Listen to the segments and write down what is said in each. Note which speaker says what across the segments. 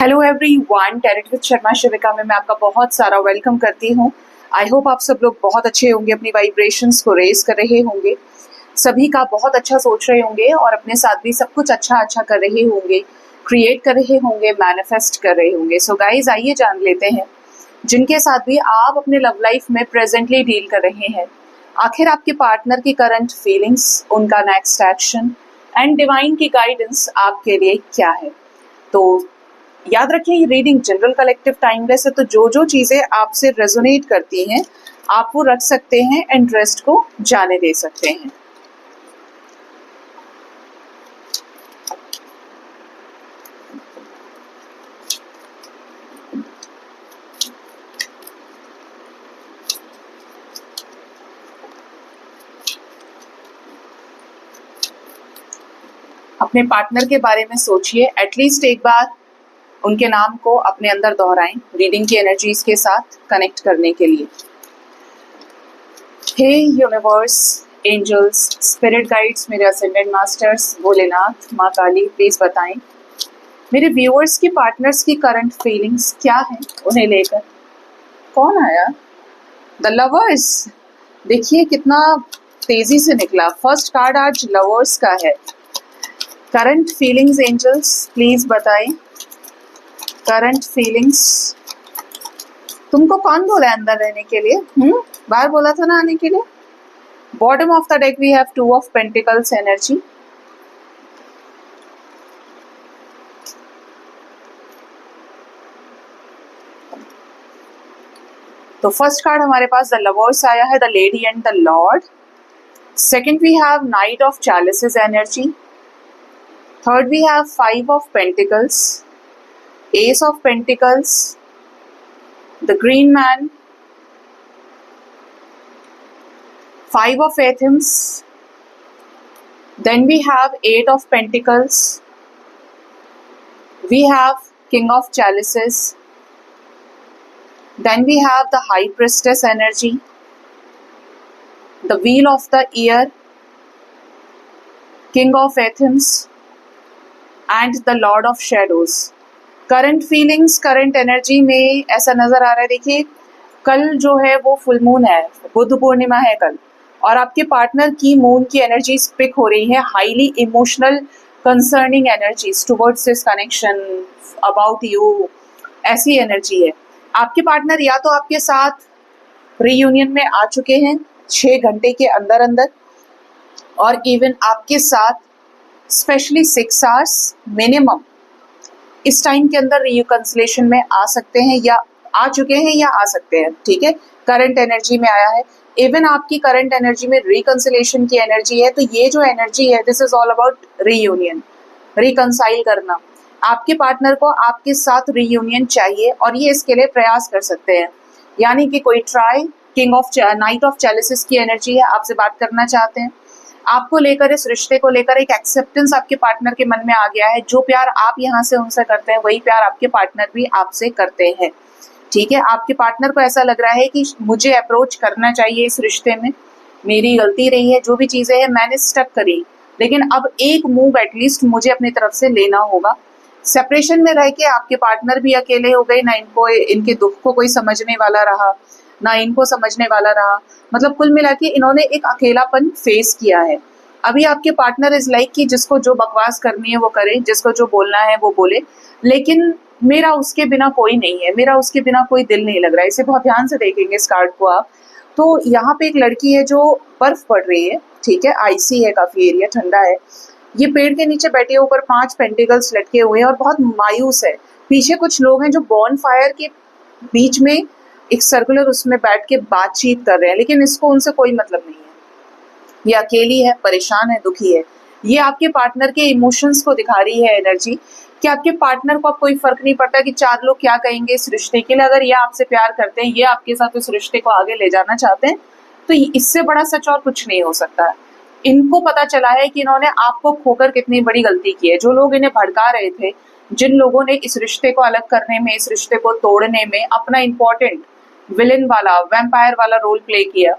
Speaker 1: Hello everyone, talent with Sharma Shivika में मैं आपका बहुत सारा वेलकम करती हूँ। आई होप आप सब लोग बहुत अच्छे होंगे, अपनी वाइब्रेशंस को रेज कर रहे होंगे, सभी का बहुत अच्छा सोच रहे होंगे और अपने साथ भी सब कुछ अच्छा कर रहे होंगे, क्रिएट कर रहे होंगे, मैनिफेस्ट कर रहे होंगे। सो गाइज, आइए जान लेते हैं जिनके साथ भी आप अपने लव लाइफ में प्रेजेंटली डील कर रहे हैं, आखिर आपके पार्टनर की करंट फीलिंग्स, उनका नेक्स्ट एक्शन एंड डिवाइन की गाइडेंस आपके लिए क्या है। तो याद रखिए, ये रीडिंग जनरल कलेक्टिव टाइमलेस है, तो जो चीजें आपसे रेजोनेट करती हैं आप वो रख सकते हैं, इंटरेस्ट को जाने दे सकते हैं। अपने पार्टनर के बारे में सोचिए, एटलीस्ट एक बार उनके नाम को अपने अंदर दोहराएं रीडिंग की एनर्जीज के साथ कनेक्ट करने के लिए। हे यूनिवर्स, एंजल्स, स्पिरिट गाइड्स, मेरे असेंडेंट मास्टर्स, भोलेनाथ, माँ काली, प्लीज बताएं मेरे व्यूअर्स की पार्टनर्स की करंट फीलिंग्स क्या है उन्हें लेकर। कौन आया? The lovers. देखिए कितना तेजी से निकला। फर्स्ट कार्ड आज लवर्स का है। करंट फीलिंग्स एंजल्स प्लीज बताएं, करंट फीलिंग्स। तुमको कौन बोला है अंदर रहने के लिए? बाहर बोला था ना आने के लिए। Bottom of the deck we have two of pentacles energy. तो फर्स्ट कार्ड हमारे पास द लवर्स आया है, the lady and the lord. Second we have knight of chalices energy. Third we have five of pentacles, Ace of Pentacles, the Green Man, Five of Athens, then we have Eight of Pentacles, we have King of Chalices, then we have the High Priestess energy, the Wheel of the Year, King of Athens, and the Lord of Shadows। Current feelings, current energy में ऐसा नजर आ रहा है, देखिए कल जो है वो फुल मून है, बुद्ध पूर्णिमा है कल, और आपके पार्टनर की मून की एनर्जी पिक हो रही है, highly emotional concerning energies towards this connection, about you, ऐसी एनर्जी है। आपके पार्टनर या तो आपके साथ रीयूनियन में आ चुके हैं 6 घंटे के अंदर अंदर, और इवन आपके साथ स्पेशली 6 आवर्स मिनिमम इस टाइम के अंदर रिकंसिलेशन में आ सकते हैं, या आ चुके हैं या आ सकते हैं। ठीक है, करंट एनर्जी में आया है। इवन आपकी करंट एनर्जी में रिकंसिलेशन की एनर्जी है, तो ये जो एनर्जी है this is all about reunion, reconcile करना। आपके पार्टनर को आपके साथ रीयूनियन चाहिए और ये इसके लिए प्रयास कर सकते हैं, यानी कि कोई try. King of knight of chalices की एनर्जी है, आपसे बात करना चाहते हैं, आपको लेकर, इस रिश्ते को लेकर एक एक्सेप्टेंस आपके पार्टनर के मन में आ गया है। जो प्यार आप यहाँ से उनसे करते हैं वही प्यार आपके पार्टनर भी आपसे करते हैं। ठीक है, आपके पार्टनर को ऐसा लग रहा है कि मुझे अप्रोच करना चाहिए इस रिश्ते में, मेरी गलती रही है, जो भी चीजें हैं मैंने स्टक करी, लेकिन अब एक मूव एटलीस्ट मुझे अपनी तरफ से लेना होगा। सेपरेशन में रह के आपके पार्टनर भी अकेले हो गए, ना इनको इनके दुख को कोई समझने वाला रहा, ना इनको समझने वाला रहा। मतलब कुल मिला के इन्होंने एक अकेलापन फेस किया है। अभी आपके पार्टनर इज लाइक कि जिसको जो बकवास करनी है वो करे, जिसको जो बोलना है वो बोले, लेकिन मेरा उसके बिना कोई नहीं है, मेरा उसके बिना कोई दिल नहीं लग रहा है। इसे बहुत ध्यान से देखेंगे इस कार्ड को आप, तो यहाँ पे एक लड़की है जो बर्फ पड़ रही है। ठीक है, आइसी है, काफी एरिया ठंडा है। ये पेड़ के नीचे बैठे ऊपर 5 पेंटिकल्स लटके हुए हैं और बहुत मायूस है। पीछे कुछ लोग हैं जो बॉन फायर के बीच में एक सर्कुलर उसमें बैठ के बातचीत कर रहे हैं, लेकिन इसको उनसे कोई मतलब नहीं है। ये अकेली है, परेशान है, दुखी है। ये आपके पार्टनर के इमोशंस को दिखा रही है एनर्जी, कि आपके पार्टनर को अब कोई फर्क नहीं पड़ता कि 4 लोग क्या कहेंगे इस रिश्ते के लिए। अगर ये आपसे प्यार करते हैं, ये आपके साथ इस रिश्ते को आगे ले जाना चाहते हैं, तो इससे बड़ा सच और कुछ नहीं हो सकता। इनको पता चला है कि इन्होंने आपको खोकर कितनी बड़ी गलती की है। जो लोग इन्हें भड़का रहे थे, जिन लोगों ने इस रिश्ते को अलग करने में, इस रिश्ते को तोड़ने में अपना इंपॉर्टेंट विलेन वाला, वैम्पायर वाला रोल प्ले किया,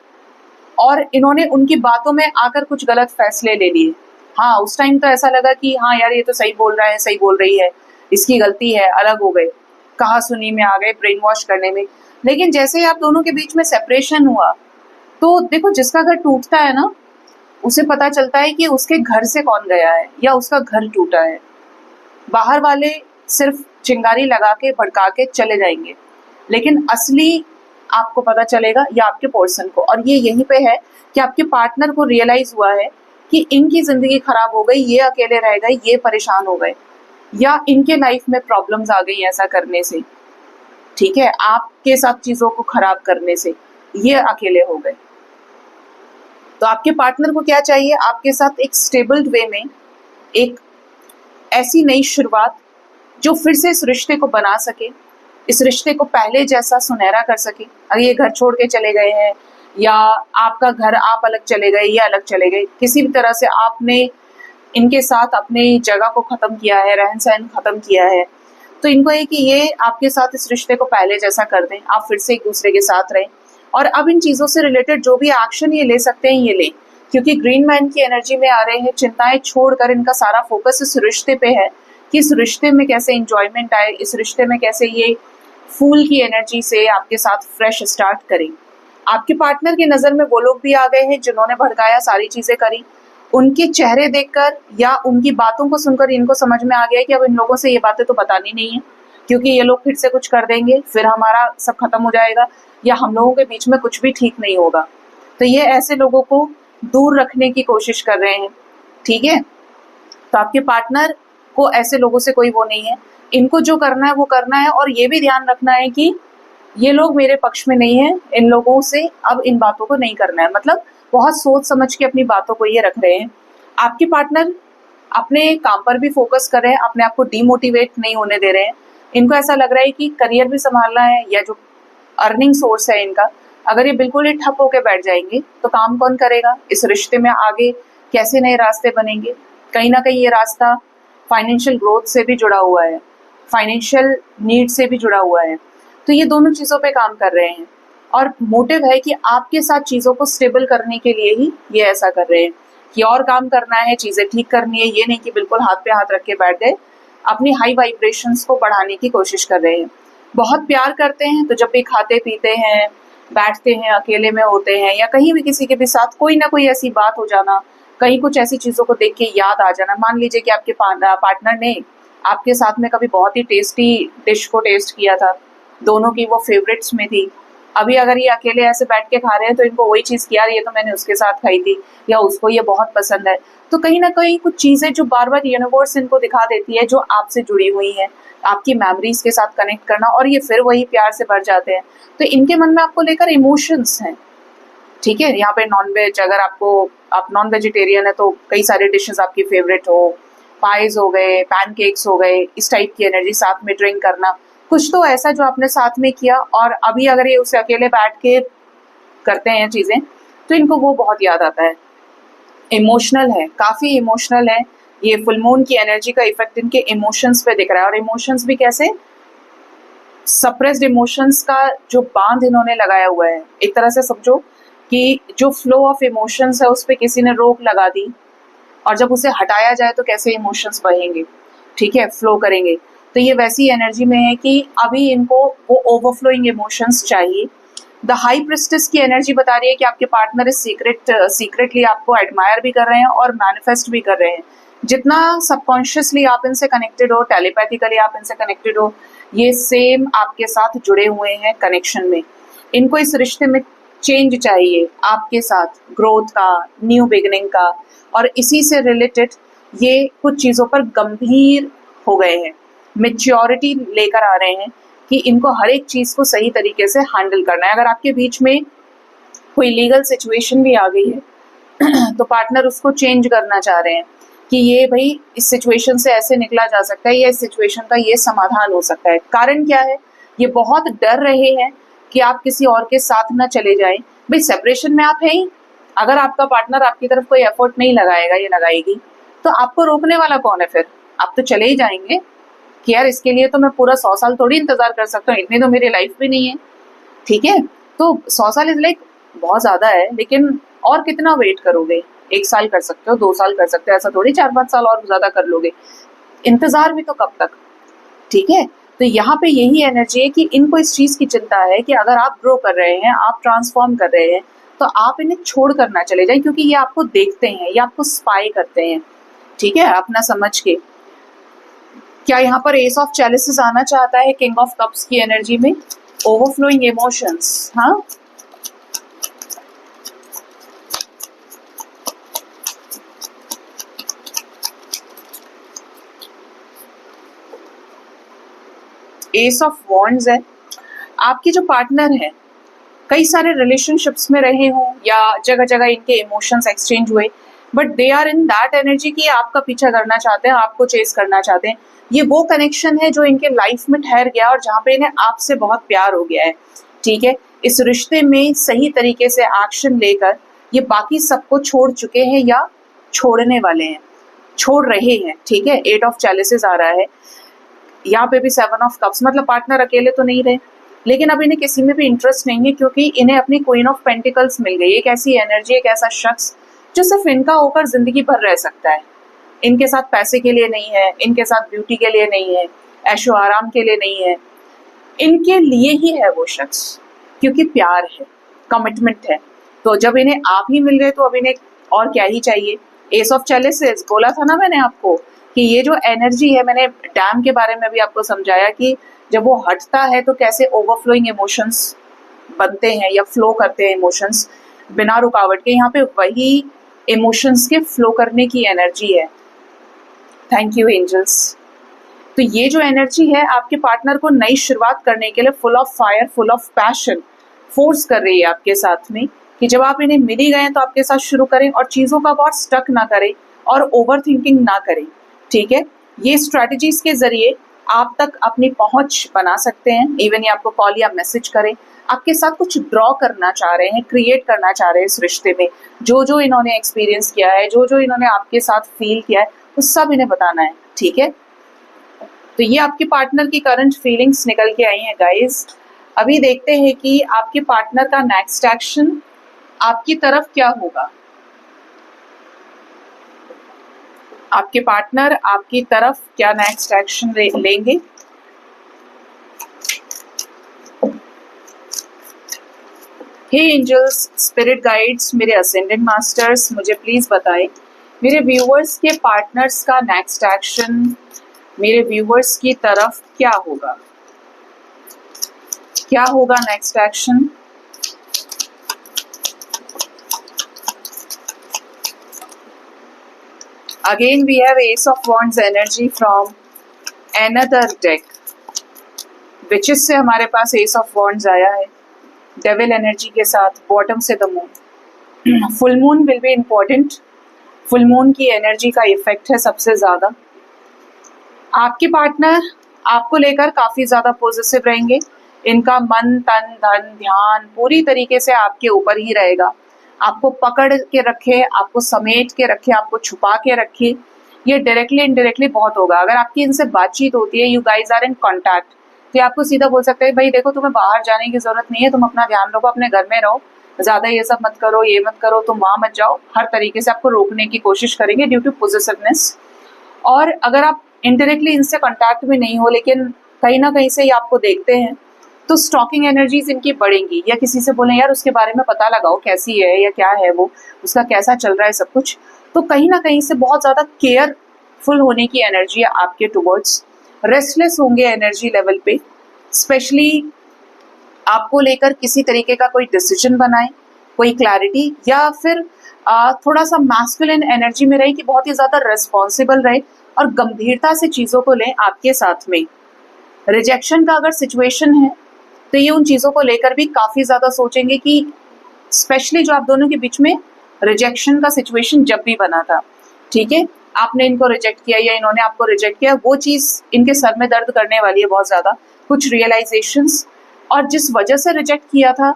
Speaker 1: और इन्होंने उनकी बातों में आकर कुछ गलत फैसले ले लिए। हाँ, उस टाइम तो ऐसा लगा कि हाँ यार ये तो सही बोल रहा है, सही बोल रही है, इसकी गलती है, अलग हो गए, कहा सुनी में आ गए, ब्रेन वॉश करने में। लेकिन जैसे ही आप दोनों के बीच में सेपरेशन हुआ, तो देखो जिसका घर टूटता है ना, उसे पता चलता है कि उसके घर से कौन गया है या उसका घर टूटा है। बाहर वाले सिर्फ चिंगारी लगा के भड़का के चले जाएंगे, लेकिन असली आपको पता चलेगा या आपके पर्सन को। और ये यहीं पे है कि आपके पार्टनर को रियलाइज हुआ है कि इनकी जिंदगी खराब हो गई, ये अकेले रह गए, ये परेशान हो गए, या इनके लाइफ में प्रॉब्लम्स आ गई ऐसा करने से, ठीक है, आपके साथ चीजों को खराब करने से ये अकेले हो गए। तो आपके पार्टनर को क्या चाहिए? आपके साथ एक स्टेबल वे में एक ऐसी नई शुरुआत जो फिर से इस रिश्ते को बना सके, इस रिश्ते को पहले जैसा सुनहरा कर सके। अगर ये घर छोड़ के चले गए हैं या आपका घर, आप अलग चले गए, ये अलग चले गए, किसी भी तरह से आपने इनके साथ अपनी जगह को खत्म किया है, रहन सहन खत्म किया है, तो इनको है कि ये आपके साथ इस रिश्ते को पहले जैसा कर दें, आप फिर से एक दूसरे के साथ रहें। और अब इन चीज़ों से रिलेटेड जो भी एक्शन ये ले सकते हैं ये लें, क्योंकि ग्रीन मैन की एनर्जी में आ रहे हैं। चिंताएं छोड़कर इनका सारा फोकस इस रिश्ते पे है कि इस रिश्ते में कैसे इंजॉयमेंट आए, इस रिश्ते में कैसे ये फूल की एनर्जी से आपके साथ फ्रेश स्टार्ट करें। आपके पार्टनर की नज़र में वो लोग भी आ गए हैं जिन्होंने भड़काया, सारी चीज़ें करी। उनके चेहरे देखकर या उनकी बातों को सुनकर इनको समझ में आ गया कि अब इन लोगों से ये बातें तो बतानी नहीं है, क्योंकि ये लोग फिर से कुछ कर देंगे, फिर हमारा सब खत्म हो जाएगा या हम लोगों के बीच में कुछ भी ठीक नहीं होगा। तो ये ऐसे लोगों को दूर रखने की कोशिश कर रहे हैं, ठीक है। तो आपके पार्टनर को ऐसे लोगों से कोई वो नहीं है, इनको जो करना है वो करना है। और ये भी ध्यान रखना है कि ये लोग मेरे पक्ष में नहीं है, इन लोगों से अब इन बातों को नहीं करना है। मतलब बहुत सोच समझ के अपनी बातों को ये रख रहे हैं। आपके पार्टनर अपने काम पर भी फोकस कर रहे हैं, अपने आप को डीमोटिवेट नहीं होने दे रहे हैं। इनको ऐसा लग रहा है कि करियर भी संभालना है या जो अर्निंग सोर्स है इनका, अगर ये बिल्कुल ही ठप होकर बैठ जाएंगे तो काम कौन करेगा? इस रिश्ते में आगे कैसे नए रास्ते बनेंगे? कहीं ना कहीं ये रास्ता फाइनेंशियल ग्रोथ से भी जुड़ा हुआ है, फाइनेंशियल नीड से भी जुड़ा हुआ है। तो ये दोनों चीज़ों पे काम कर रहे हैं और मोटिव है कि आपके साथ चीज़ों को स्टेबल करने के लिए ही ये ऐसा कर रहे हैं कि और काम करना है, चीज़ें ठीक करनी है। ये नहीं कि बिल्कुल हाथ पे हाथ रख के बैठ गए, अपनी हाई वाइब्रेशंस को बढ़ाने की कोशिश कर रहे हैं। बहुत प्यार करते हैं तो जब भी खाते पीते हैं, बैठते हैं, अकेले में होते हैं या कहीं भी किसी के भी साथ कोई ना कोई ऐसी बात हो जाना, कहीं कुछ ऐसी चीज़ों को देख के याद आ जाना। मान लीजिए कि आपके पार्टनर ने आपके साथ में कभी बहुत ही टेस्टी डिश को टेस्ट किया था, दोनों की वो फेवरेट्स में थी। अभी अगर ये अकेले ऐसे बैठ के खा रहे हैं तो इनको वही चीज़ किया, ये तो मैंने उसके साथ खाई थी या उसको ये बहुत पसंद है। तो कहीं ना कहीं कुछ चीज़ें जो बार बार यूनिवर्स इनको दिखा देती है जो आपसे जुड़ी हुई हैं, आपकी मेमोरीज के साथ कनेक्ट करना, और ये फिर वही प्यार से भर जाते हैं। तो इनके मन में आपको लेकर इमोशंस हैं, ठीक है। यहाँ पे नॉनवेज, अगर आप नॉन वेजिटेरियन है तो कई सारे डिशेस आपकी फेवरेट हो, पाइज हो गए, पैनकेक्स हो गए, इस टाइप की एनर्जी, साथ में ड्रिंक करना, कुछ तो ऐसा जो आपने साथ में किया। और अभी अगर ये उसे अकेले बैठ के करते हैं चीज़ें तो इनको वो बहुत याद आता है। इमोशनल है, काफ़ी इमोशनल है। ये फुल मून की एनर्जी का इफेक्ट इनके इमोशंस पे दिख रहा है। और इमोशंस भी कैसे? सप्रेस्ड इमोशंस का जो बांध इन्होंने लगाया हुआ है, एक तरह से समझो कि जो फ्लो ऑफ इमोशंस है उस पर किसी ने रोक लगा दी, और जब उसे हटाया जाए तो कैसे इमोशंस बहेंगे, ठीक है, फ्लो करेंगे। तो ये वैसी एनर्जी में है कि अभी इनको वो ओवरफ्लोइंग इमोशंस चाहिए। द हाई प्रिस्टेस की एनर्जी बता रही है कि आपके पार्टनर इस सीक्रेटली आपको एडमायर भी कर रहे हैं और मैनिफेस्ट भी कर रहे हैं। जितना सबकॉन्शियसली आप इनसे कनेक्टेड हो, टेलीपैथिकली आप इनसे कनेक्टेड हो, ये सेम आपके साथ जुड़े हुए हैं कनेक्शन में। इनको इस रिश्ते में चेंज चाहिए, आपके साथ ग्रोथ का, न्यू बिगिनिंग का, और इसी से रिलेटेड ये कुछ चीज़ों पर गंभीर हो गए हैं, मेच्योरिटी लेकर आ रहे हैं कि इनको हर एक चीज़ को सही तरीके से हैंडल करना है। अगर आपके बीच में कोई लीगल सिचुएशन भी आ गई है तो पार्टनर उसको चेंज करना चाह रहे हैं कि ये भाई इस सिचुएशन से ऐसे निकला जा सकता है या इस सिचुएशन का ये समाधान हो सकता है। कारण क्या है? ये बहुत डर रहे हैं कि आप किसी और के साथ ना चले जाएं। भाई सेपरेशन में आप हैं ही, अगर आपका पार्टनर आपकी तरफ कोई एफर्ट नहीं लगाएगा या लगाएगी तो आपको रोकने वाला कौन है? फिर आप तो चले ही जाएंगे कि यार इसके लिए तो मैं पूरा 100 साल थोड़ी इंतजार कर सकता हूँ, इतनी तो मेरी लाइफ भी नहीं है, ठीक है। तो 100 साल इज लाइक बहुत ज़्यादा है, लेकिन और कितना वेट करोगे? 1 साल कर सकते हो, 2 साल कर सकते हो, ऐसा थोड़ी 4-5 साल और ज़्यादा कर लोगे। इंतज़ार भी तो कब तक? ठीक है। तो यहाँ पे यही एनर्जी है कि इनको इस चीज की चिंता है कि अगर आप ग्रो कर रहे हैं, आप ट्रांसफॉर्म कर रहे हैं, तो आप इन्हें छोड़ कर ना चले जाए, क्योंकि ये आपको देखते हैं, ये आपको स्पाई करते हैं, ठीक है, अपना समझ के। क्या यहाँ पर एस ऑफ चैलिसेस आना चाहता है किंग ऑफ कप्स की एनर्जी में? ओवरफ्लोइंग इमोशंस, हाँ, एस ऑफ वॉन्ड्स है। आपके जो पार्टनर है कई सारे रिलेशनशिप्स में रहे हों या जगह जगह इनके इमोशंस एक्सचेंज हुए, but they are in that energy कि आपका पीछा करना चाहते हैं, आपको चेस करना चाहते हैं। ये वो कनेक्शन है जो इनके लाइफ में ठहर गया और जहाँ पे इन्हें आपसे बहुत प्यार हो गया है, ठीक है। इस रिश्ते में सही तरीके से एक्शन लेकर ये बाकी सबको छोड़ चुके हैं या छोड़ने वाले हैं, छोड़ रहे हैं, ठीक है। एट ऑफ चैलिसेस आ रहा है यहाँ पे भी, सेवन ऑफ कप्स, मतलब पार्टनर अकेले तो नहीं रहे, लेकिन अब इन्हें किसी में भी इंटरेस्ट नहीं है क्योंकि इन्हें अपनी क्वीन ऑफ पेंटिकल्स मिल गई। एक ऐसी एनर्जी, एक ऐसा शख्स जो सिर्फ इनका होकर जिंदगी भर रह सकता है। इनके साथ पैसे के लिए नहीं है, इनके साथ ब्यूटी के लिए नहीं है, ऐशो आराम के लिए नहीं है, इनके लिए ही है वो शख्स, क्योंकि प्यार है, कमिटमेंट है। तो जब इन्हें आप ही मिल गए तो अब इन्हें और क्या ही चाहिए। एस ऑफ चैलिसेस बोला था ना मैंने आपको कि ये जो एनर्जी है, मैंने डैम के बारे में भी आपको समझाया कि जब वो हटता है तो कैसे ओवरफ्लोइंग इमोशंस बनते हैं या फ्लो करते हैं इमोशंस बिना रुकावट के। यहाँ पे वही इमोशंस के फ्लो करने की एनर्जी है। Thank you angels. तो ये जो एनर्जी है आपके पार्टनर को नई शुरुआत करने के लिए full of fire, full of passion force कर रही है आपके साथ में कि जब आप इन्हें मिल ही गए तो आपके साथ शुरू करें और चीज़ों का बहुत स्टक ना करें और ओवर थिंकिंग ना करें, ठीक है। ये स्ट्रैटेजीज के जरिए आप तक अपनी पहुंच बना सकते हैं। इवन ये आपको कॉल या मैसेज करें, आपके साथ कुछ ड्रॉ करना चाह रहे हैं, क्रिएट करना चाह रहे हैं इस रिश्ते में, जो जो इन्होंने एक्सपीरियंस किया है, जो जो इन्होंने आपके साथ फील किया है, वो सब इन्हें बताना है, ठीक है। तो ये आपके पार्टनर की करंट फीलिंग्स निकल के आई हैं गाइस। अभी देखते हैं कि आपके पार्टनर का नेक्स्ट एक्शन आपकी तरफ क्या होगा। आपके पार्टनर आपकी तरफ क्या नेक्स्ट एक्शन लेंगे। हे एंजल्स, स्पिरिट गाइड्स, मेरे असेंडेंट मास्टर्स, मुझे प्लीज बताएं मेरे व्यूअर्स के पार्टनर्स का नेक्स्ट एक्शन मेरे व्यूअर्स की तरफ क्या होगा। क्या होगा next action. Again we have Ace of Wands energy from another deck. Witches से हमारे पास Ace of Wands आया है, Devil energy के साथ, bottom से the moon. Full moon will be important. Full moon की energy का इफेक्ट है सबसे ज्यादा। आपके पार्टनर आपको लेकर काफी ज्यादा पॉजिटिव रहेंगे। इनका मन, तन, धन, ध्यान पूरी तरीके से आपके ऊपर ही रहेगा। आपको पकड़ के रखे, आपको समेट के रखे, आपको छुपा के रखे। ये डायरेक्टली इनडायरेक्टली बहुत होगा। अगर आपकी इनसे बातचीत होती है, you guys are in contact, तो ये आपको सीधा बोल सकते हैं भाई देखो तुम्हें बाहर जाने की जरूरत नहीं है, तुम अपना ध्यान रखो, अपने घर में रहो, ज्यादा ये सब मत करो, ये मत करो, तुम वहां मत जाओ। हर तरीके से आपको रोकने की कोशिश करेंगे ड्यू टू पॉजिटिवनेस। और अगर आप इनडायरेक्टली इनसे कॉन्टैक्ट में नहीं हो लेकिन कहीं ना कहीं से ये आपको देखते हैं, तो स्टॉकिंग एनर्जीज इनकी बढ़ेंगी। या किसी से बोले यार उसके बारे में पता लगाओ कैसी है या क्या है वो, उसका कैसा चल रहा है सब कुछ। तो कहीं ना कहीं से बहुत ज्यादा केयरफुल होने की एनर्जी है आपके टुवर्ड्स। रेस्टलेस होंगे एनर्जी लेवल पे, स्पेशली आपको लेकर किसी तरीके का कोई डिसीजन बनाए, कोई क्लैरिटी, या फिर थोड़ा सा मैस्कुलिन एनर्जी में रहे कि बहुत ही ज्यादा रिस्पॉन्सिबल रहे और गंभीरता से चीजों को लें आपके साथ में। रिजेक्शन का अगर सिचुएशन है तो ये उन चीज़ों को लेकर भी काफ़ी ज़्यादा सोचेंगे कि स्पेशली जो आप दोनों के बीच में रिजेक्शन का सिचुएशन जब भी बना था, ठीक है, आपने इनको रिजेक्ट किया या इन्होंने आपको रिजेक्ट किया, वो चीज़ इनके सर में दर्द करने वाली है बहुत ज़्यादा। कुछ रियलाइजेशंस, और जिस वजह से रिजेक्ट किया था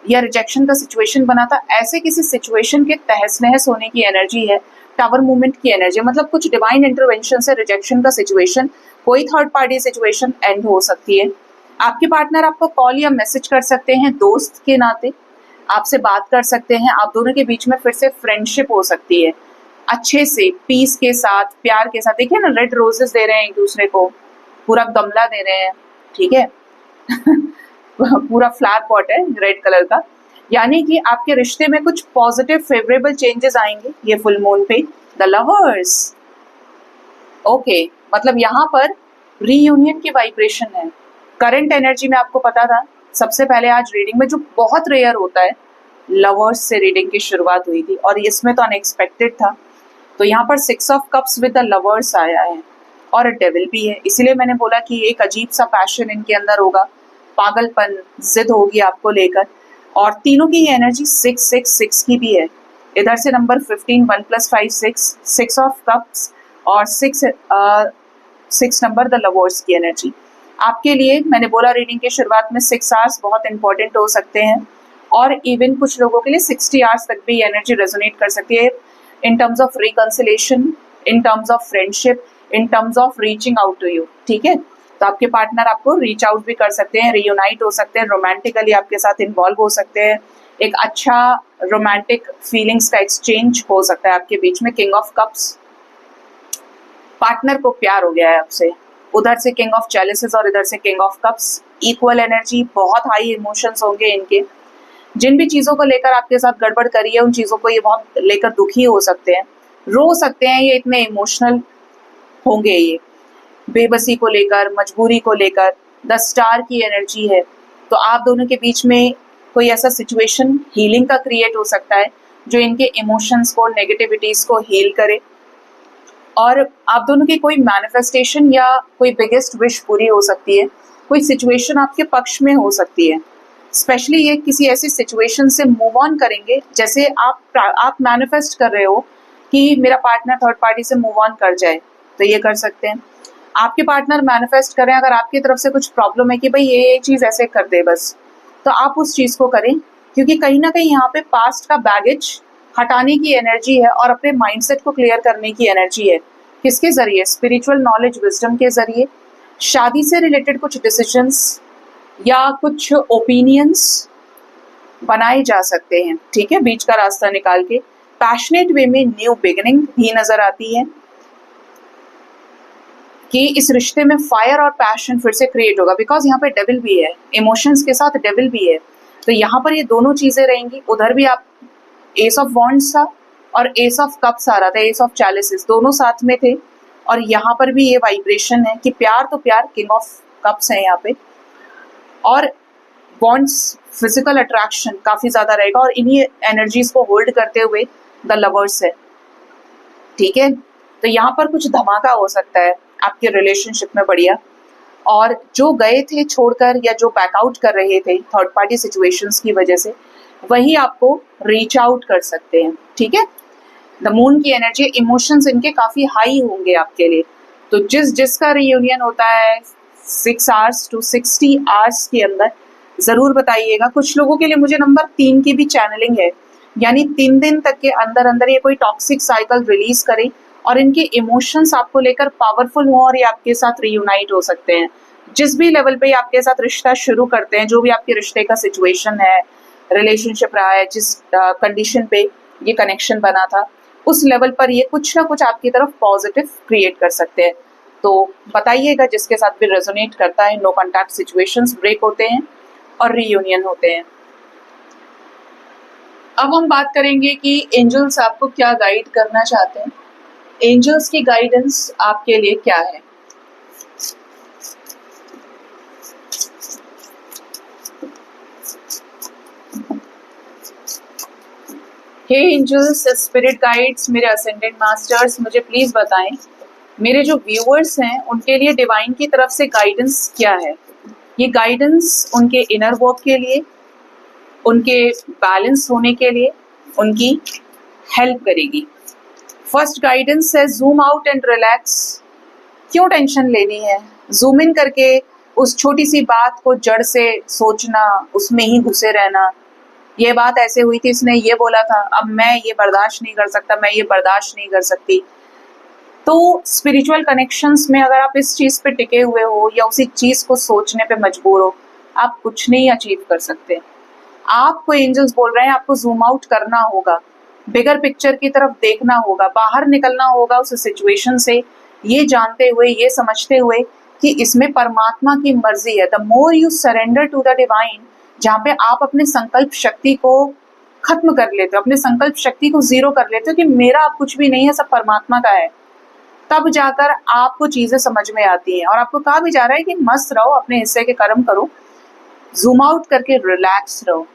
Speaker 1: या रिजेक्शन का सिचुएशन बना था, ऐसे किसी सिचुएशन के तहस नहस होने की एनर्जी है। टावर मूवमेंट की एनर्जी, मतलब कुछ डिवाइन इंटरवेंशन से रिजेक्शन का सिचुएशन, कोई थर्ड पार्टी सिचुएशन एंड हो सकती है। आपके पार्टनर आपको कॉल या मैसेज कर सकते हैं, दोस्त के नाते आपसे बात कर सकते हैं। आप दोनों के बीच में फिर से फ्रेंडशिप हो सकती है, अच्छे से, पीस के साथ, प्यार के साथ। देखिए ना, रेड रोजेस दे रहे हैं एक दूसरे को, पूरा गमला दे रहे हैं, ठीक है पूरा फ्लावर पॉट है रेड कलर का, यानी कि आपके रिश्ते में कुछ पॉजिटिव फेवरेबल चेंजेस आएंगे ये फुल मून पे। द लवर्स, ओके, मतलब यहाँ पर रीयूनियन की वाइब्रेशन है। करंट एनर्जी में आपको पता था सबसे पहले आज रीडिंग में जो बहुत रेयर होता है, लवर्स से रीडिंग की शुरुआत हुई थी और इसमें तो अनएक्सपेक्टेड था। तो यहाँ पर 6 of cups with the lovers आया है और डेविल भी है, इसीलिए मैंने बोला कि एक अजीब सा पैशन इनके अंदर होगा, पागलपन, जिद होगी आपको लेकर। और तीनों की एनर्जी 666 की भी है, इधर से नंबर 15, 1 + 5 6 ऑफ कप्स और 6 नंबर द लवर्स की एनर्जी। आपके लिए मैंने बोला रीडिंग की शुरुआत में 6 आवर्स बहुत इंपॉर्टेंट हो सकते हैं और इवन कुछ लोगों के लिए 60 आवर्स तक भी एनर्जी रेजोनेट कर सकती है in terms of reconciliation, in terms of friendship, in terms of reaching out to you, ठीक है। तो आपके पार्टनर आपको रीच आउट भी कर सकते हैं, रियूनाइट हो सकते हैं, रोमांटिकली आपके साथ इन्वॉल्व हो सकते हैं, एक अच्छा रोमांटिक फीलिंग्स का एक्सचेंज हो सकता है आपके बीच में। किंग ऑफ कप्स, पार्टनर को प्यार हो गया है आपसे, उधर से किंग ऑफ जेलसीज और इधर से king of cups, equal energy, बहुत हाई इमोशंस होंगे इनके। जिन भी चीजों को लेकर आपके साथ गड़बड़ करी है उन चीजों को ये बहुत लेकर दुखी हो सकते हैं, रो सकते हैं, ये इतने इमोशनल होंगे, ये बेबसी को लेकर, मजबूरी को लेकर। द स्टार की एनर्जी है, तो आप दोनों के बीच में कोई ऐसा सिचुएशन हीलिंग का क्रिएट हो सकता है जो इनके इमोशंस को, नेगेटिविटीज को हील करे और आप दोनों की कोई मैनिफेस्टेशन या कोई बिगेस्ट विश पूरी हो सकती है, कोई सिचुएशन आपके पक्ष में हो सकती है। स्पेशली ये किसी ऐसी सिचुएशन से मूव ऑन करेंगे, जैसे आप मैनिफेस्ट कर रहे हो कि मेरा पार्टनर थर्ड पार्टी से मूव ऑन कर जाए, तो ये कर सकते हैं। आपके पार्टनर मैनिफेस्ट करें अगर आपकी तरफ से कुछ प्रॉब्लम है कि भाई ये चीज़ ऐसे कर दे बस, तो आप उस चीज़ को करें, क्योंकि कहीं ना कहीं यहाँ पे पास्ट का बैगेज हटाने की एनर्जी है और अपने माइंडसेट को क्लियर करने की एनर्जी है। किसके जरिए? स्पिरिचुअल नॉलेज, विजडम के जरिए। शादी से रिलेटेड कुछ डिसीजंस या कुछ ओपिनियंस बनाए जा सकते हैं, ठीक है, बीच का रास्ता निकाल के। पैशनेट वे में न्यू बिगिनिंग भी नजर आती है कि इस रिश्ते में फायर और पैशन फिर से क्रिएट होगा, बिकॉज यहाँ पे डेविल भी है, इमोशंस के साथ डेविल भी है, तो यहाँ पर ये दोनों चीजें रहेंगी। उधर भी आप एस ऑफ वॉन्ड्स था और एस ऑफ कप्स आ रहा था, एस ऑफ चैलिसेस, दोनों साथ में थे और यहाँ पर भी ये वाइब्रेशन है कि प्यार तो प्यार, किंग ऑफ कप्स है यहाँ पे, और वॉन्ड्स, फिजिकल अट्रैक्शन काफी ज्यादा रहेगा और इन्हीं एनर्जीज को होल्ड करते हुए द लवर्स है, ठीक है। तो यहाँ पर कुछ धमाका हो सकता है आपके रिलेशनशिप में, बढ़िया। और जो गए थे छोड़कर या जो बैकआउट कर रहे थे थर्ड पार्टी सिचुएशंस की वजह से, वही आपको रीच आउट कर सकते हैं, ठीक है। द मून की एनर्जी, इमोशंस इनके काफी हाई होंगे आपके लिए। तो जिसका रियूनियन होता है 6 आवर्स to 60 आवर्स के अंदर, जरूर बताइएगा। कुछ लोगों के लिए मुझे नंबर 3 की भी चैनलिंग है, यानी 3 दिन तक के अंदर अंदर ये कोई टॉक्सिक साइकिल रिलीज करे और इनके इमोशंस आपको लेकर पावरफुल हो और ये आपके साथ रियूनाइट हो सकते हैं। जिस भी लेवल पे आपके साथ रिश्ता शुरू करते हैं, जो भी आपके रिश्ते का सिचुएशन है, रिलेशनशिप रहा है, जिस कंडीशन पे ये कनेक्शन बना था, उस लेवल पर ये कुछ ना कुछ आपकी तरफ पॉजिटिव क्रिएट कर सकते हैं। तो बताइएगा जिसके साथ भी रेजोनेट करता है, नो कॉन्टैक्ट सिचुएशंस ब्रेक होते हैं और रीयूनियन होते हैं। अब हम बात करेंगे कि एंजल्स आपको क्या गाइड करना चाहते हैं, एंजल्स की गाइडेंस आपके लिए क्या है। हे एंजल्स, स्पिरिट गाइड्स, मेरे असेंडेंट मास्टर्स, मुझे प्लीज बताएं मेरे जो व्यूअर्स हैं उनके लिए डिवाइन की तरफ से गाइडेंस क्या है। ये गाइडेंस उनके इनर वर्क के लिए, उनके बैलेंस होने के लिए, उनकी हेल्प करेगी। फर्स्ट गाइडेंस है जूम आउट एंड रिलैक्स। क्यों टेंशन लेनी है? जूम इन करके उस छोटी सी बात को जड़ से सोचना, उसमें ही घुसे रहना, ये बात ऐसे हुई थी, इसने ये बोला था, अब मैं ये बर्दाश्त नहीं कर सकता, मैं ये बर्दाश्त नहीं कर सकती। तो स्पिरिचुअल कनेक्शंस में अगर आप इस चीज पे टिके हुए हो या उसी चीज को सोचने पे मजबूर हो, आप कुछ नहीं अचीव कर सकते। आपको एंजल्स बोल रहे हैं आपको जूम आउट करना होगा, बिगर पिक्चर की तरफ देखना होगा, बाहर निकलना होगा उस सिचुएशन से, ये जानते हुए, ये समझते हुए कि इसमें परमात्मा की मर्जी है। The more you surrender to the divine, जहाँ पे आप अपने संकल्प शक्ति को खत्म कर लेते हो, अपने संकल्प शक्ति को जीरो कर लेते हो कि मेरा अब कुछ भी नहीं है, सब परमात्मा का है, तब जाकर आपको चीजें समझ में आती हैं। और आपको कहा भी जा रहा है कि मस्त रहो, अपने हिस्से के कर्म करो, जूम आउट करके रिलैक्स रहो,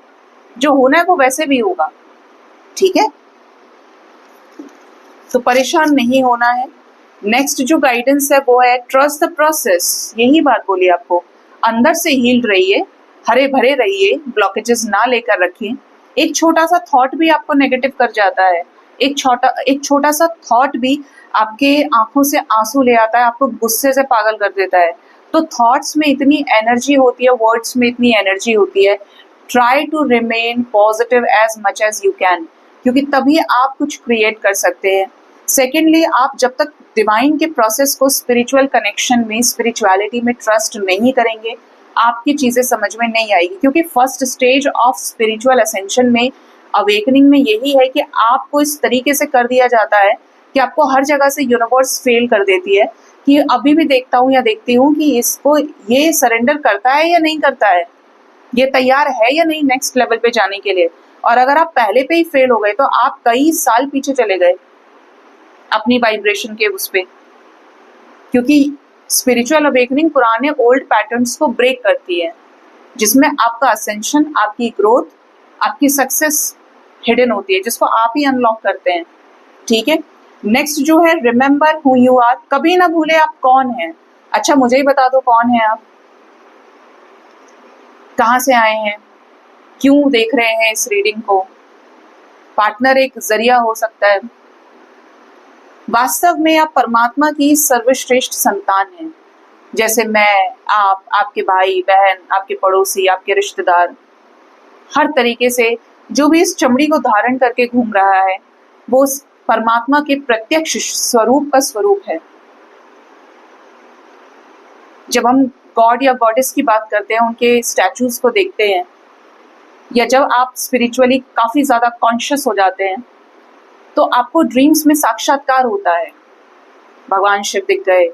Speaker 1: जो होना है वो वैसे भी होगा, ठीक है। तो परेशान नहीं होना है। नेक्स्ट जो गाइडेंस है वो है ट्रस्ट द प्रोसेस। यही बात बोली आपको, अंदर से हील्ड रहिए, हरे भरे रहिए, ब्लॉकेजेस ना लेकर रखिए। एक छोटा सा थॉट भी आपको नेगेटिव कर जाता है, एक छोटा सा थॉट भी आपके आंखों से आंसू ले आता है, आपको गुस्से से पागल कर देता है। तो थॉट्स में इतनी एनर्जी होती है, वर्ड्स में इतनी एनर्जी होती है। Try to remain positive as much as you can, क्योंकि तभी आप कुछ क्रिएट कर सकते हैं। सेकेंडली, आप जब तक डिवाइन के प्रोसेस को, स्पिरिचुअल कनेक्शन में, स्पिरिचुअलिटी में ट्रस्ट नहीं करेंगे, आपकी चीजें समझ में नहीं आएगी। क्योंकि first stage of spiritual ascension में, अवेकनिंग में यही है कि आपको इस तरीके से कर दिया जाता है कि आपको हर जगह से यूनिवर्स फेल कर देती है कि अभी भी देखता हूँ या देखती हूँ कि इसको ये सरेंडर करता है या नहीं करता है, ये तैयार है या नहीं नेक्स्ट लेवल पे जाने के लिए। और अगर आप पहले पे ही फेल हो गए तो आप कई साल पीछे चले गए अपनी वाइब्रेशन के उस पे, क्योंकि स्पिरिचुअल अवेकनिंग पुराने ओल्ड पैटर्न्स को ब्रेक करती है, जिसमें आपका असेंशन, आपकी ग्रोथ, आपकी सक्सेस हिडन होती है, जिसको आप ही अनलॉक करते हैं, ठीक है। नेक्स्ट जो है रिमेंबर हु यू आर। कभी ना भूले आप कौन हैं। अच्छा, मुझे ही बता दो कौन है आप, कहाँ से आए हैं, क्यों देख रहे हैं इस रीडिंग को। पार्टनर एक जरिया हो सकता है। वास्तव में आप परमात्मा की सर्वश्रेष्ठ संतान हैं। जैसे मैं, आप, आपके भाई बहन, आपके पड़ोसी, आपके रिश्तेदार, हर तरीके से जो भी इस चमड़ी को धारण करके घूम रहा है वो उस परमात्मा के प्रत्यक्ष स्वरूप का स्वरूप है। जब हम गॉड या गॉडेस की बात करते हैं, उनके स्टैचूज को देखते हैं, या जब आप स्पिरिचुअली काफी ज्यादा कॉन्शियस हो जाते हैं, तो आपको ड्रीम्स में साक्षात्कार होता है। भगवान शिव दिख गए,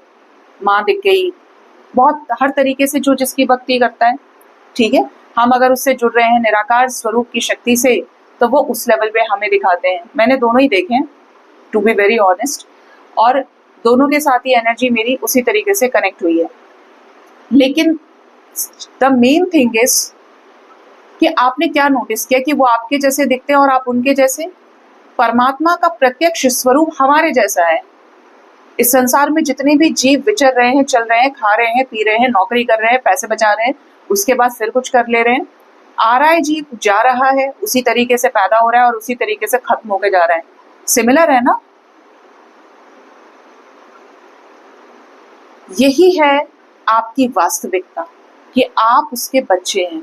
Speaker 1: माँ दिख गई, बहुत हर तरीके से जो जिसकी भक्ति करता है, ठीक है। हम अगर उससे जुड़ रहे हैं निराकार स्वरूप की शक्ति से, तो वो उस लेवल पे हमें दिखाते हैं। मैंने दोनों ही देखे हैं, टू बी वेरी ऑनेस्ट, और दोनों के साथ ही एनर्जी मेरी उसी तरीके से कनेक्ट हुई है। लेकिन द मेन थिंग इज कि आपने क्या नोटिस किया कि वो आपके जैसे दिखते हैं और आप उनके जैसे। परमात्मा का प्रत्यक्ष स्वरूप हमारे जैसा है। इस संसार में जितने भी जीव विचर रहे हैं, चल रहे हैं, खा रहे हैं, पी रहे हैं, नौकरी कर रहे हैं, पैसे बचा रहे हैं, उसके बाद फिर कुछ कर ले रहे हैं। आ रहा है जीव, जा रहा है, उसी तरीके से पैदा हो रहा है और उसी तरीके से खत्म होकर जा रहा है। सिमिलर है ना। यही है आपकी वास्तविकता कि आप उसके बच्चे हैं,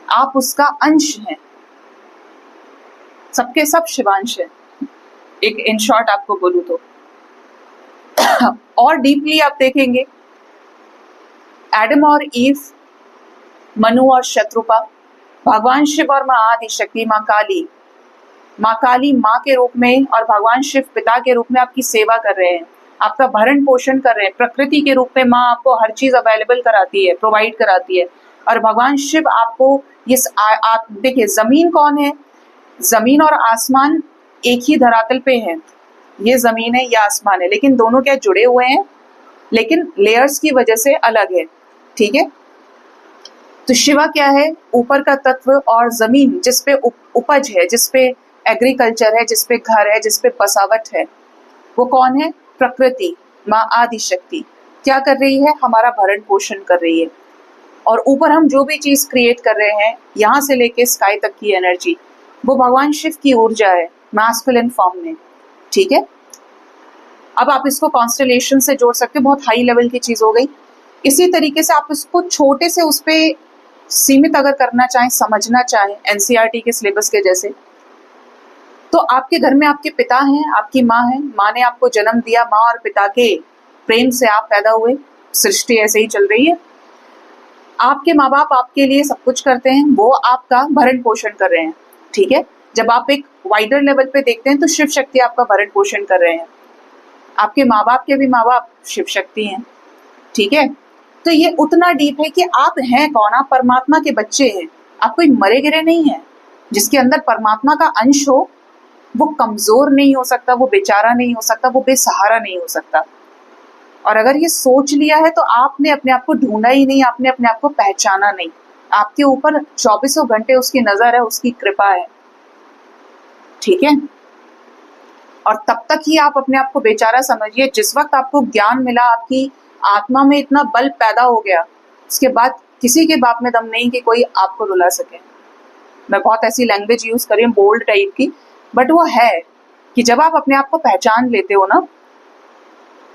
Speaker 1: आप उसका अंश हैं। सबके सब शिवांश है, एक इन शॉर्ट आपको बोलूं तो। और डीपली आप देखेंगे, एडम और ईव, मनु और शत्रुपा, भगवान शिव और माँ आदि शक्ति, माँ काली माँ के रूप में और भगवान शिव पिता के रूप में आपकी सेवा कर रहे हैं, आपका भरण पोषण कर रहे हैं। प्रकृति के रूप में माँ आपको हर चीज अवेलेबल कराती है, प्रोवाइड कराती है, और भगवान शिव आपको ये देखिए, जमीन कौन है, जमीन और आसमान एक ही धरातल पे है। ये जमीन है, ये आसमान है, लेकिन दोनों क्या जुड़े हुए हैं, लेकिन लेयर्स की वजह से अलग है, ठीक है। तो शिवा क्या है, ऊपर का तत्व, और जमीन जिसपे उपज है, जिसपे एग्रीकल्चर है, जिसपे घर है, जिसपे बसावट है, वो कौन है, प्रकृति, माँ आदि शक्ति। क्या कर रही है, हमारा भरण पोषण कर रही है। और ऊपर हम जो भी चीज क्रिएट कर रहे हैं, यहाँ से लेके स्काई तक की एनर्जी, वो भगवान शिव की ऊर्जा है, मैस्कुलिन फॉर्म में, ठीक है। अब आप इसको कॉन्स्टलेशन से जोड़ सकते हैं, बहुत हाई लेवल की चीज हो गई। इसी तरीके से आप इसको छोटे से उस पे सीमित अगर करना चाहें, समझना चाहें, एनसीईआरटी के सिलेबस के जैसे, तो आपके घर में आपके पिता हैं, आपकी माँ है, माँ ने आपको जन्म दिया, माँ और पिता के प्रेम से आप पैदा हुए, सृष्टि ऐसे ही चल रही है। आपके माँ बाप आपके लिए सब कुछ करते हैं, वो आपका भरण पोषण कर रहे हैं, ठीक है। जब आप एक वाइडर लेवल पे देखते हैं तो शिव शक्ति आपका भरण पोषण कर रहे हैं। आपके माँ बाप के भी माँ बाप शिव शक्ति हैं, ठीक है। तो ये उतना डीप है कि आप हैं कौन, आप परमात्मा के बच्चे हैं, आप कोई मरे गिरे नहीं है। जिसके अंदर परमात्मा का अंश हो वो कमजोर नहीं हो सकता, वो बेचारा नहीं हो सकता, वो बेसहारा नहीं हो सकता। और अगर ये सोच लिया है तो आपने अपने आप को ढूंढा ही नहीं, आपने अपने आप को पहचाना नहीं। आपके ऊपर 24 घंटे उसकी नजर है, उसकी कृपा है, ठीक है। और तब तक ही आप अपने आप को बेचारा समझिए। जिस वक्त आपको ज्ञान मिला, आपकी आत्मा में इतना बल पैदा हो गया, उसके बाद किसी के बाप में दम नहीं कि कोई आपको रुला सके। मैं बहुत ऐसी लैंग्वेज यूज करी हूँ बोल्ड टाइप की, बट वो है कि जब आप अपने आप को पहचान लेते हो ना,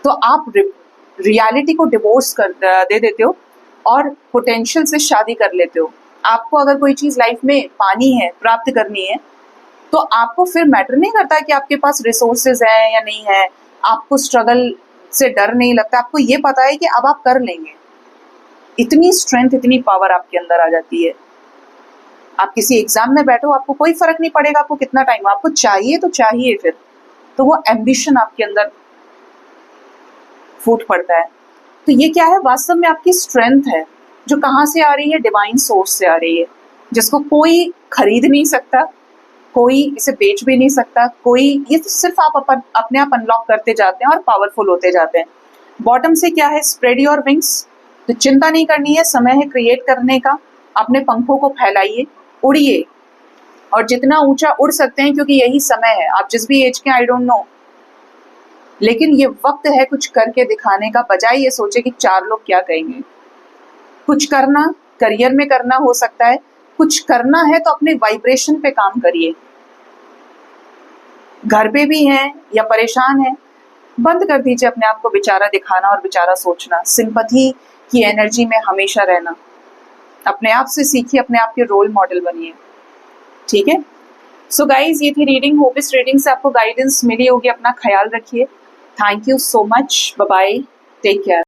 Speaker 1: तो आप रियलिटी को डिवोर्स कर दे देते हो और पोटेंशियल से शादी कर लेते हो। आपको अगर कोई चीज लाइफ में पानी है, प्राप्त करनी है, तो आपको फिर मैटर नहीं करता कि आपके पास रिसोर्सेज हैं या नहीं है, आपको स्ट्रगल से डर नहीं लगता, आपको ये पता है कि अब आप कर लेंगे। इतनी स्ट्रेंथ, इतनी पावर आपके अंदर आ जाती है। आप किसी एग्जाम में बैठो, आपको कोई फर्क नहीं पड़ेगा आपको कितना टाइम, आपको चाहिए तो चाहिए, फिर तो वो एम्बिशन आपके अंदर फूट पड़ता है। तो ये क्या है, वास्तव में आपकी स्ट्रेंथ है, जो कहाँ से आ रही है, डिवाइन सोर्स से आ रही है, जिसको कोई खरीद नहीं सकता, कोई इसे बेच भी नहीं सकता, कोई, ये तो सिर्फ आप अपने आप अनलॉक करते जाते हैं और पावरफुल होते जाते हैं। बॉटम से क्या है, स्प्रेड योर विंग्स। तो चिंता नहीं करनी है, समय है क्रिएट करने का। अपने पंखों को फैलाइए, उड़िए, और जितना ऊंचा उड़ सकते हैं, क्योंकि यही समय है। आप जिस भी एज के, आई डोंट नो, लेकिन ये वक्त है कुछ करके दिखाने का, बजाय ये सोचे कि 4 लोग क्या कहेंगे। कुछ करना, करियर में करना हो सकता है, कुछ करना है तो अपने वाइब्रेशन पे काम करिए। घर पे भी हैं या परेशान हैं, बंद कर दीजिए अपने आप को बेचारा दिखाना और बेचारा सोचना। सिंपैथी की एनर्जी में हमेशा रहना। अपने आप से सीखिए, अपने आप के रोल मॉडल बनिए, ठीक है। सो गाइज, ये थी रीडिंग। होप इस रीडिंग से आपको गाइडेंस मिली होगी। अपना ख्याल रखिए। Thank you so much, bye bye, take care.